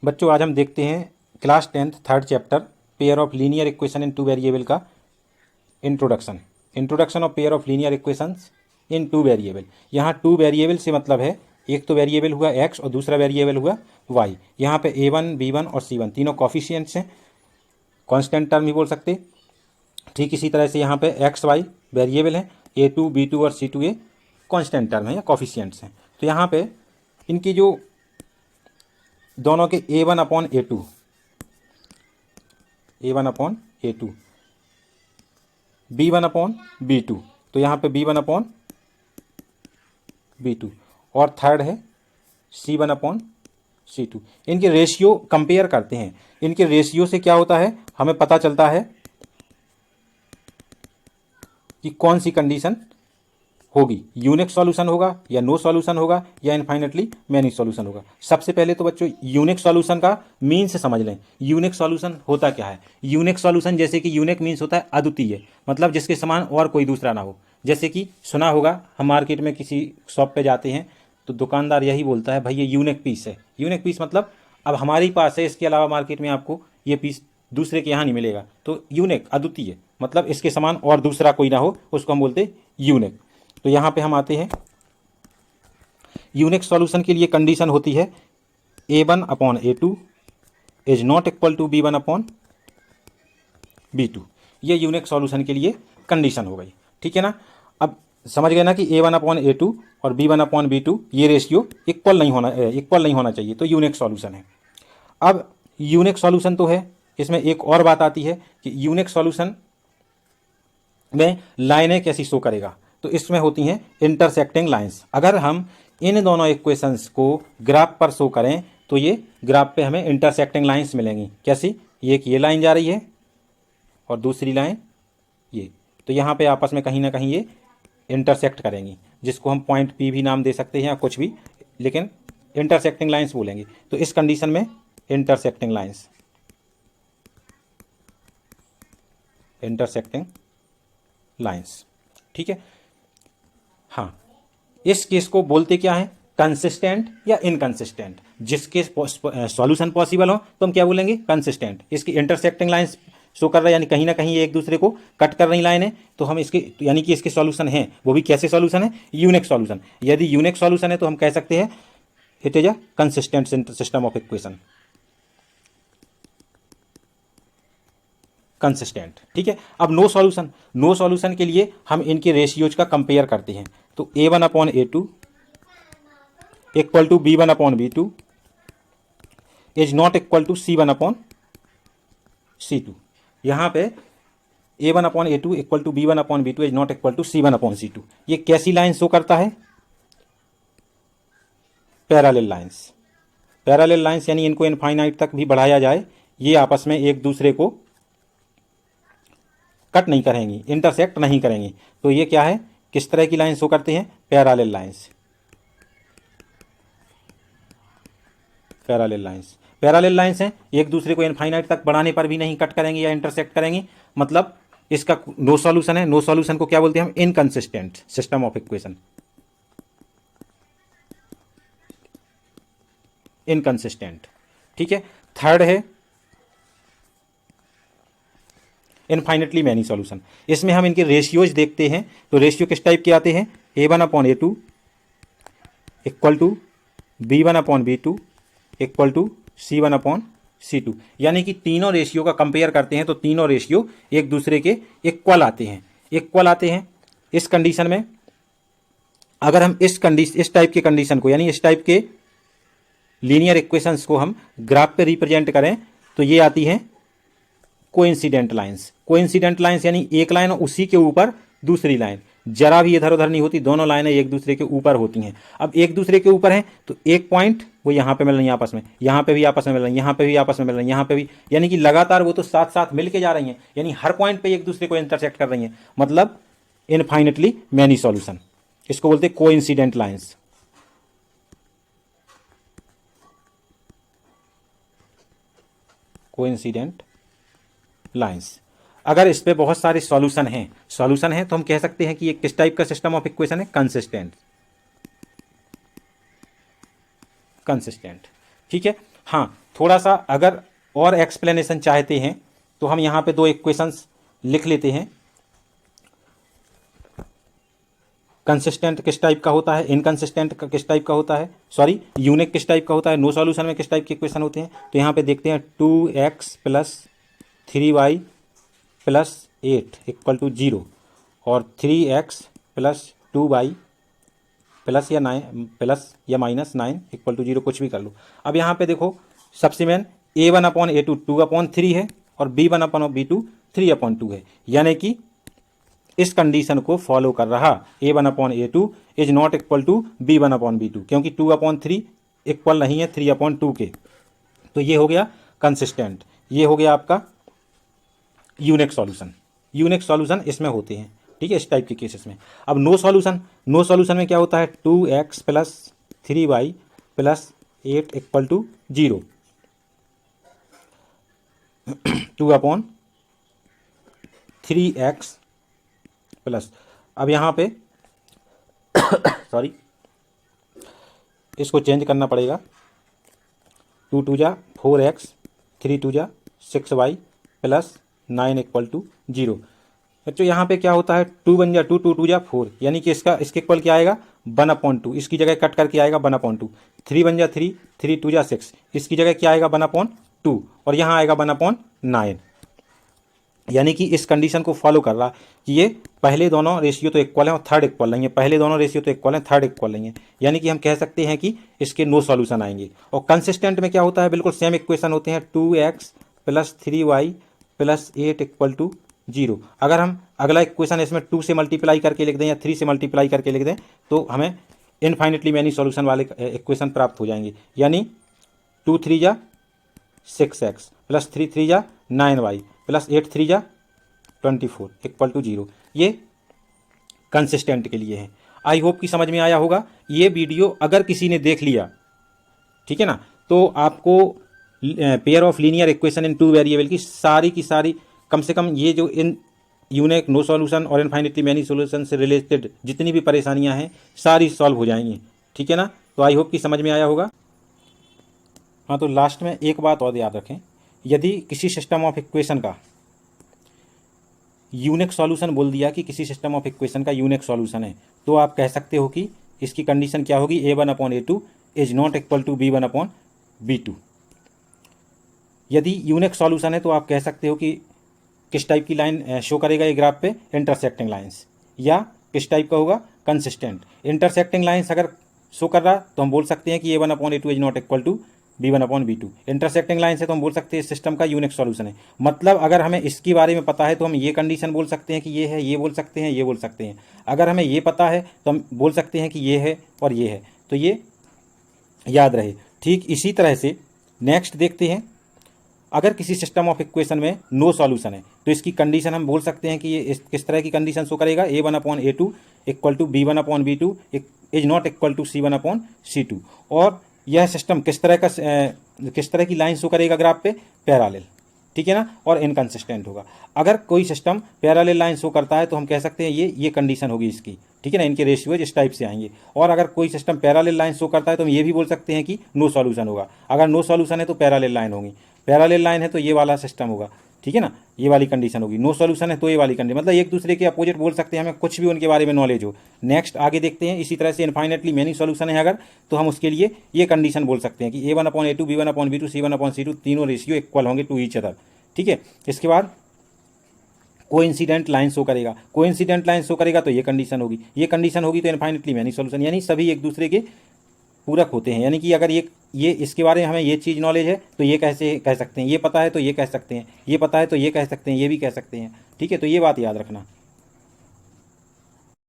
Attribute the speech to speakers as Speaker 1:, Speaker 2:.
Speaker 1: बच्चों आज हम देखते हैं class 10th third chapter pair of linear equation in two variable का introduction of pair of linear equations in two variable. यहाँ टू वेरिएबल से मतलब है एक तो वेरिएबल हुआ x और दूसरा वेरिएबल हुआ y। यहाँ पे a1 b1 और c1 तीनों कॉफिशिएंट्स हैं, कांस्टेंट टर्म भी बोल सकते। ठीक इसी तरह से यहाँ पे एक्स वाई वेरिएबल हैं, a2 b2 और c2 ये कांस्टेंट टर्म है या कॉफिशिएंट्स हैं। तो यहाँ पे इनकी जो दोनों के a1 upon a2 b1 upon b2, तो यहाँ पे b1 अपॉन b2 और थर्ड है c1 अपॉन c2। इनके रेशियो कंपेयर करते हैं। इनके रेशियो से क्या होता है, हमें पता चलता है कि कौन सी कंडीशन होगी, यूनिक सॉल्यूशन होगा या नो सॉल्यूशन होगा या इनफाइनेटली मैनी सॉल्यूशन होगा। सबसे पहले तो बच्चों यूनिक सॉल्यूशन का मीन्स समझ लें। यूनिक सॉल्यूशन होता क्या है? यूनिक सॉल्यूशन जैसे कि यूनिक मीन्स होता है अद्वितीय, मतलब जिसके समान और कोई दूसरा ना हो। जैसे कि सुना होगा, हम मार्केट में किसी शॉप पे जाते हैं तो दुकानदार यही बोलता है, भाई ये यूनिक पीस है। यूनिक पीस मतलब अब हमारे पास है, इसके अलावा मार्केट में आपको ये पीस दूसरे के यहाँ नहीं मिलेगा। तो यूनिक अद्वितीय मतलब इसके समान और दूसरा कोई ना हो, उसको हम बोलते यूनिक। तो यहाँ पे हम आते हैं, यूनिक सॉल्यूशन के लिए कंडीशन होती है a1 upon a2 is not equal to b1 upon b2। ये यूनिक सॉल्यूशन के लिए कंडीशन हो गई, ठीक है ना। अब समझ गए ना कि a1 अपॉन a2 और b1 अपॉन b2 ये रेशियो इक्वल नहीं होना चाहिए, तो यूनिक सॉल्यूशन है। अब यूनिक सॉल्यूशन तो है, इसमें एक और बात आती है कि यूनिक सॉल्यूशन में लाइनें कैसी शो करेगा, तो इसमें होती हैं इंटरसेक्टिंग लाइंस। अगर हम इन दोनों इक्वेशंस को ग्राफ पर शो करें तो ये ग्राफ पे हमें इंटरसेक्टिंग लाइंस मिलेंगी। कैसी? ये लाइन जा रही है और दूसरी लाइन ये, तो यहाँ पे आपस में कहीं ना कहीं ये इंटरसेक्ट करेंगी, जिसको हम पॉइंट पी भी नाम दे सकते हैं या कुछ भी, लेकिन इंटरसेक्टिंग लाइंस बोलेंगे। तो इस कंडीशन में इंटरसेक्टिंग लाइंस, ठीक है। हाँ, इस केस को बोलते क्या है, कंसिस्टेंट या इनकंसिस्टेंट। जिसके सॉल्यूशन पॉसिबल हो तो हम क्या बोलेंगे, कंसिस्टेंट। इसकी इंटरसेक्टिंग लाइंस शो कर रहा है, यानी कहीं ना कहीं ये एक दूसरे को कट कर रही लाइन है, तो हम इसके यानी कि इसके सॉल्यूशन है, वो भी कैसे सॉल्यूशन है, यूनिक सॉल्यूशन। यदि यूनिक सॉल्यूशन है तो हम कह सकते हैं it is a consistent system of equation, consistent, ठीक है। अब नो सॉल्यूशन के लिए हम इनके रेशियोज का कंपेयर करते हैं। तो a1 upon a2 equal to b1 upon b2 is not equal to c1 upon c2। यहाँ पे a1 upon a2 equal to b1 upon b2 is not equal to c1 upon c2। ये कैसी line show करता है? Parallel lines, यानी इनको infinite तक भी बढ़ाया जाए, ये आपस में एक दूसरे को कट नहीं करेंगी, इंटरसेक्ट नहीं करेंगी। तो ये क्या है, किस तरह की लाइन शो करते हैं? पैरेलल लाइंस हैं, एक दूसरे को इनफाइनाइट तक बढ़ाने पर भी नहीं कट करेंगी या इंटरसेक्ट करेंगी। मतलब इसका नो सॉल्यूशन है। नो सॉल्यूशन को क्या बोलते हैं हम? Inconsistent system of equation, inconsistent, ठीक है। थर्ड है इनफाइनेटली मैनी सॉल्यूशन। इसमें हम इनके रेशियोज देखते हैं, तो रेशियो किस टाइप के आते हैं? a1 upon a2 equal to b1 upon b2 equal to c1 upon c2। यानी कि तीनों रेशियो का कंपेयर करते हैं तो तीनों रेशियो एक दूसरे के इक्वल आते हैं। इस कंडीशन में अगर हम इस टाइप के कंडीशन को, यानी इस टाइप के लीनियर इक्वेशंस को हम ग्राफ पे रिप्रेजेंट करें तो ये आती हैं कोइंसिडेंट लाइंस, यानी एक लाइन और उसी के ऊपर दूसरी लाइन, जरा भी इधर उधर नहीं होती, दोनों लाइनें एक दूसरे के ऊपर होती हैं। अब एक दूसरे के ऊपर हैं तो एक पॉइंट वो यहाँ पे मिल रही है आपस में, यहाँ पे भी आपस में मिल रही है, यहाँ पे भी आपस में मिल रही है, यहाँ पे भी, यानी कि लगातार वो तो साथ साथ मिल के जा रही हैं, यानी हर पॉइंट पे एक दूसरे को इंटरसेक्ट कर रही हैं। मतलब इनफाइनेटली मैनी सॉल्यूशन, इसको बोलते हैं कोइंसिडेंट लाइंस। अगर इस पे बहुत सारे सॉल्यूशन हैं तो हम कह सकते हैं कि ये किस टाइप का सिस्टम ऑफ इक्वेशन है? कंसिस्टेंट, ठीक है। हाँ, थोड़ा सा अगर और एक्सप्लेनेशन चाहते हैं तो हम यहाँ पे दो इक्वेशंस लिख लेते हैं। कंसिस्टेंट किस टाइप का होता है, इनकंसिस्टेंट किस टाइप का होता है, सॉरी यूनिक किस टाइप का होता है, नो सॉल्यूशन में किस टाइप के इक्वेशन होते हैं। तो यहाँ पे देखते हैं 2x plus 3y plus 8 equal to 0 और 3x प्लस 2y प्लस या 9 प्लस या माइनस 9 इक्वल टू 0, कुछ भी कर लो। अब यहाँ पे देखो सबसे मेन a1/a2 2/3 है और b1/b2 3/2 है, यानी कि इस कंडीशन को फॉलो कर रहा a1/a2 is not equal to b1/b2, क्योंकि 2/3 इक्वल नहीं है 3/2 के। तो ये हो गया कंसिस्टेंट, ये हो गया आपका यूनिक सॉल्यूशन। यूनिक सॉल्यूशन इसमें होते हैं, ठीक है, इस टाइप के केसेस में। अब नो सॉल्यूशन, नो सॉल्यूशन में क्या होता है 2x plus 3y plus 8 equal to 0 2/3x plus, अब यहाँ पे सॉरी इसको चेंज करना पड़ेगा, 2 2 जा 4x 3 2 जा 6y प्लस 9 इक्वल टू 0। बच्चों यहाँ पे क्या होता है 2 बन जा 2 2 2 जा 4, यानी कि इसके इक्वल क्या आएगा 1/2, इसकी जगह कट करके आएगा 1/2। 3 बन जा 3 3 2 जा 6, इसकी जगह क्या आएगा 1/2 और यहाँ आएगा 1/9, यानी कि इस कंडीशन को फॉलो कर रहा कि ये पहले दोनों रेशियो तो इक्वल हैं और थर्ड इक्वल नहीं है, पहले दोनों रेशियो तो इक्वल हैं थर्ड इक्वल नहीं है, यानी कि हम कह सकते हैं कि इसके नो सॉल्यूशन आएंगे। और कंसिस्टेंट में क्या होता है बिल्कुल सेम इक्वेशन होते हैं 2x plus 3y plus 8 equal to 0। अगर हम अगला इक्वेशन इसमें 2 से मल्टीप्लाई करके लिख दें या 3 से मल्टीप्लाई करके लिख दें तो हमें इनफाइनेटली मैनी सॉल्यूशन वाले इक्वेशन प्राप्त हो जाएंगे, यानी 2 3 जा 6x प्लस 3 3 जा 9y प्लस 8 3 जा 24 इक्वल टू 0। ये कंसिस्टेंट के लिए है। आई होप कि समझ में आया होगा। ये वीडियो अगर किसी ने देख लिया, ठीक है ना, तो आपको pair of linear equation in 2 variable की सारी कम से कम ये जो इन यूनिक नो सॉल्यूशन और इनफाइनेटली मैनी सॉल्यूशन से रिलेटेड जितनी भी परेशानियां हैं सारी सॉल्व हो जाएंगी, ठीक है ना। तो आई होप कि समझ में आया होगा। हाँ, तो लास्ट में एक बात और याद रखें, यदि किसी सिस्टम ऑफ इक्वेशन का यूनिक सॉल्यूशन बोल दिया कि किसी सिस्टम ऑफ इक्वेशन का यूनिक सॉल्यूशन है, तो आप कह सकते हो कि इसकी कंडीशन क्या होगी a1/a2 is not equal to b1/b2। यदि यूनिक सॉल्यूशन है तो आप कह सकते हो कि किस टाइप की लाइन शो करेगा ये ग्राफ पे, इंटरसेक्टिंग लाइंस, या किस टाइप का होगा कंसिस्टेंट। इंटरसेक्टिंग लाइंस अगर शो कर रहा तो हम बोल सकते हैं कि a1/a2 is not equal to b1/b2। Intersecting line से तो हम बोल सकते हैं इस सिस्टम का यूनिक सॉल्यूशन है। मतलब अगर हमें इसके बारे में पता है तो हम ये कंडीशन बोल सकते हैं कि ये है, ये बोल सकते हैं, ये बोल सकते हैं। अगर हमें ये पता है तो हम बोल सकते हैं कि ये है और ये है, तो ये याद रहे। ठीक इसी तरह से नेक्स्ट देखते हैं, अगर किसी सिस्टम ऑफ इक्वेशन में नो सॉल्यूशन है तो इसकी कंडीशन हम बोल सकते हैं कि ये किस तरह की कंडीशन शो करेगा, a1/a2 equal to b1/b2 is not equal to c1/c2। और यह सिस्टम किस तरह की लाइन शो करेगा ग्राफ पे, पैरेलल, ठीक है ना, और इनकंसिस्टेंट होगा। अगर कोई सिस्टम पैरेलल लाइन शो करता है तो हम कह सकते हैं ये कंडीशन होगी इसकी, ठीक है ना, इनके रेशियोज इस टाइप से आएंगे। और अगर कोई सिस्टम पैरेलल लाइन शो करता है तो हम ये भी बोल सकते हैं कि नो सॉल्यूशन होगा। अगर नो सॉल्यूशन है तो पैरेलल लाइन होगी, पैरेलल लाइन है तो ये वाला सिस्टम होगा, ठीक है ना, ये वाली कंडीशन होगी। नो सॉल्यूशन है तो ये वाली कंडीशन, मतलब एक दूसरे के अपोजिट बोल सकते हैं, हमें कुछ भी उनके बारे में नॉलेज हो। नेक्स्ट आगे देखते हैं, इसी तरह से इनफाइनेटली मैनी सॉल्यूशन है अगर, तो हम उसके लिए ये कंडीशन बोल सकते हैं कि a1/a2 b1/b2 c1/c2 तीनों रेशियो इक्वल होंगे टू ईच अदर, ठीक है। इसके बाद कोइंसिडेंट लाइन शो करेगा, कोइंसिडेंट लाइन शो करेगा तो ये कंडीशन होगी, ये कंडीशन होगी तो इनफाइनेटली मैनी सॉल्यूशन, यानी सभी एक दूसरे के पूरक होते हैं। यानी कि अगर ये इसके बारे में हमें ये चीज़ नॉलेज है तो ये कैसे कह सकते हैं, ये पता है तो ये कह सकते हैं, ये पता है तो ये कह सकते हैं, ये भी कह सकते हैं, ठीक है। तो ये बात याद रखना।